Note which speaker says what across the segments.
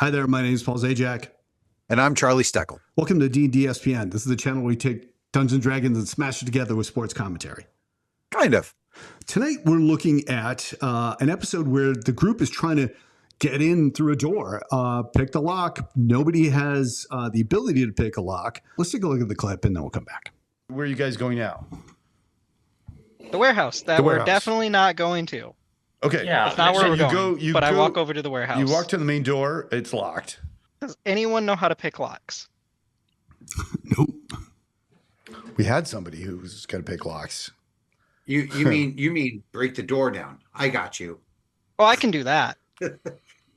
Speaker 1: Hi there, my name is Paul Zajac.
Speaker 2: And I'm Charlie Stoeckle.
Speaker 1: Welcome to DnDSPN. This is the channel where we take Dungeons and Dragons and smash it together with sports commentary.
Speaker 2: Kind of.
Speaker 1: Tonight, we're looking at an episode where the group is trying to get in through a door, pick the lock. Nobody has the ability to pick a lock. Let's take a look at the clip, and then we'll come back. Where are you guys going now?
Speaker 3: The warehouse that we're definitely not going to.
Speaker 1: Okay.
Speaker 4: Yeah.
Speaker 3: That's not where we're going. But I walk over to the warehouse.
Speaker 1: You walk to the main door. It's locked.
Speaker 3: Does anyone know how to pick locks?
Speaker 1: Nope. We had somebody who was going to pick locks.
Speaker 5: You mean break the door down? I got you.
Speaker 3: Oh, I can do that.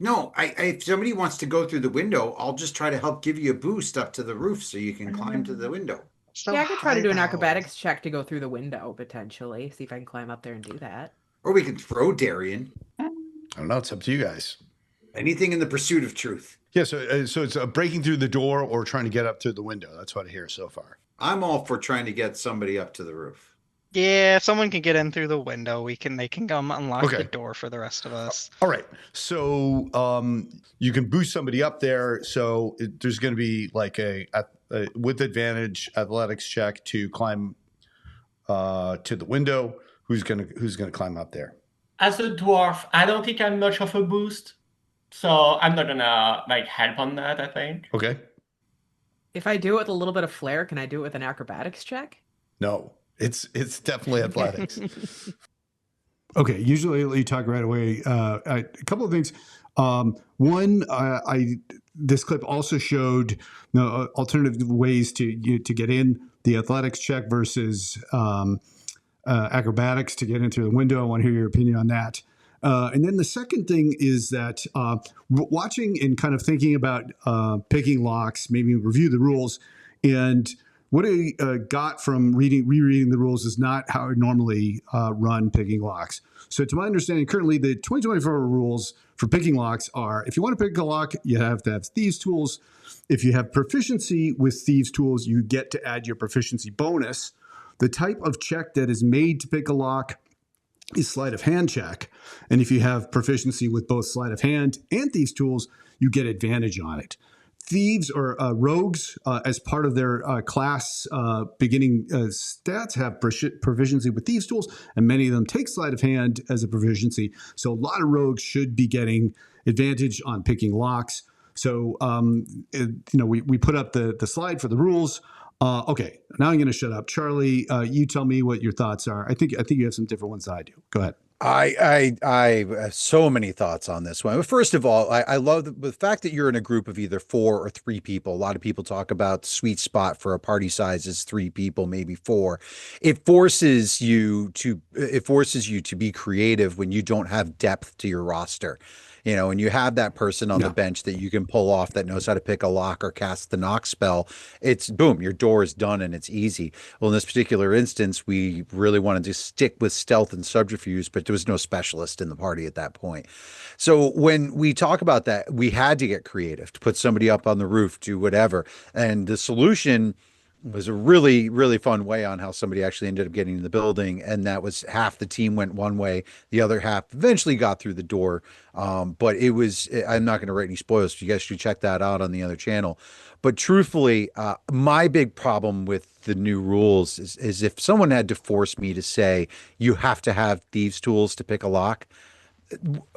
Speaker 5: No, if somebody wants to go through the window, I'll just try to help give you a boost up to the roof so you can climb to the window.
Speaker 3: So
Speaker 6: yeah, I could try to do an acrobatics check to go through the window, potentially. See if I can climb up there and do that.
Speaker 5: Or we can throw Darian.
Speaker 1: I don't know. It's up to you guys.
Speaker 5: Anything in the pursuit of truth.
Speaker 1: Yeah, so it's breaking through the door or trying to get up to the window. That's what I hear so far.
Speaker 5: I'm all for trying to get somebody up to the roof.
Speaker 3: Yeah, if someone can get in through the window, they can come unlock the door for the rest of us.
Speaker 1: All right. So you can boost somebody up there. So there's going to be like a with advantage athletics check to climb to the window. Who's gonna climb up there?
Speaker 4: As a dwarf, I don't think I'm much of a boost, so I'm not gonna help on that, I think.
Speaker 1: Okay.
Speaker 6: If I do it with a little bit of flair, can I do it with an acrobatics check?
Speaker 1: No, it's definitely athletics. Okay. Usually you talk right away. A couple of things. One, this clip also showed alternative ways to get in. The athletics check versus acrobatics to get into the window. I want to hear your opinion on that. And then the second thing is that watching and kind of thinking about picking locks, maybe review the rules. And what I got from rereading the rules is not how I normally run picking locks. So to my understanding, currently the 2024 rules for picking locks are, if you want to pick a lock, you have to have thieves tools. If you have proficiency with thieves tools, you get to add your proficiency bonus. The type of check that is made to pick a lock is sleight of hand check. And if you have proficiency with both sleight of hand and thieves tools, you get advantage on it. Thieves or rogues, as part of their class beginning stats, have proficiency with thieves tools, and many of them take sleight of hand as a proficiency. So a lot of rogues should be getting advantage on picking locks. So we put up the slide for the rules. Okay, now I'm going to shut up. Charlie, you tell me what your thoughts are. I think you have some different ones than I do. Go ahead.
Speaker 2: I have so many thoughts on this one. First of all, I love the fact that you're in a group of either 4 or 3 people. A lot of people talk about sweet spot for a party size is 3 people, maybe 4. It forces you to be creative when you don't have depth to your roster. And you have that person on the bench that you can pull off that knows how to pick a lock or cast the knock spell. It's boom, your door is done and it's easy. Well, in this particular instance, we really wanted to stick with stealth and subterfuge, but there was no specialist in the party at that point. So when we talk about that, we had to get creative to put somebody up on the roof, do whatever. And the solution was a really, really fun way on how somebody actually ended up getting in the building. And that was half the team went one way. The other half eventually got through the door. But it was, I'm not going to write any spoilers. You guys should check that out on the other channel. But truthfully, my big problem with the new rules is if someone had to force me to say, you have to have thieves tools to pick a lock,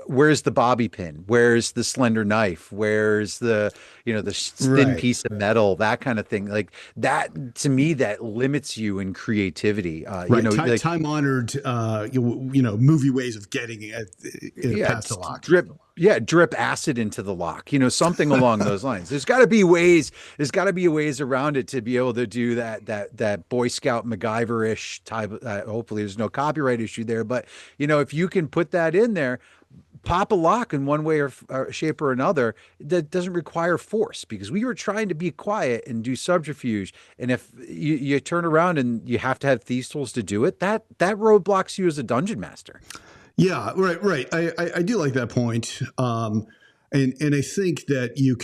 Speaker 2: where's the bobby pin? Where's the slender knife? Where's the thin piece of metal? That kind of thing. Like that, to me, that limits you in creativity.
Speaker 1: Time honored, movie ways of getting it past the lock.
Speaker 2: Drip acid into the lock. Something along those lines. There's got to be ways. There's got to be ways around it to be able to do that Boy Scout MacGyver-ish type. Hopefully, there's no copyright issue there. But if you can put that in there, pop a lock in one way or shape or another, that doesn't require force, because we were trying to be quiet and do subterfuge. And if you turn around and you have to have thieves tools to do it, that roadblocks you as a dungeon master.
Speaker 1: Yeah, right. I do like that point. And I think that you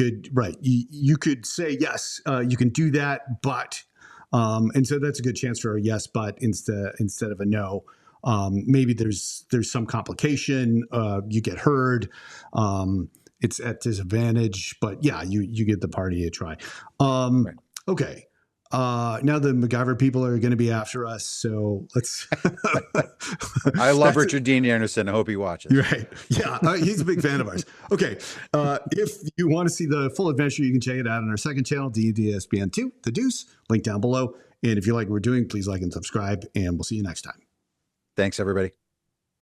Speaker 1: could say, yes, you can do that, but, and so that's a good chance for a yes, but instead of a no. Maybe there's some complication, you get heard, it's at disadvantage, but yeah, you get the party a try.
Speaker 2: Right.
Speaker 1: Okay. Now the MacGyver people are going to be after us, so let's.
Speaker 2: I love Richard Dean Anderson. I hope he watches.
Speaker 1: Right. Yeah, he's a big fan of ours. Okay. If you want to see the full adventure, you can check it out on our second channel, DnDSPN 2, The Deuce, link down below. And if you like what we're doing, please like and subscribe, and we'll see you next time.
Speaker 2: Thanks, everybody.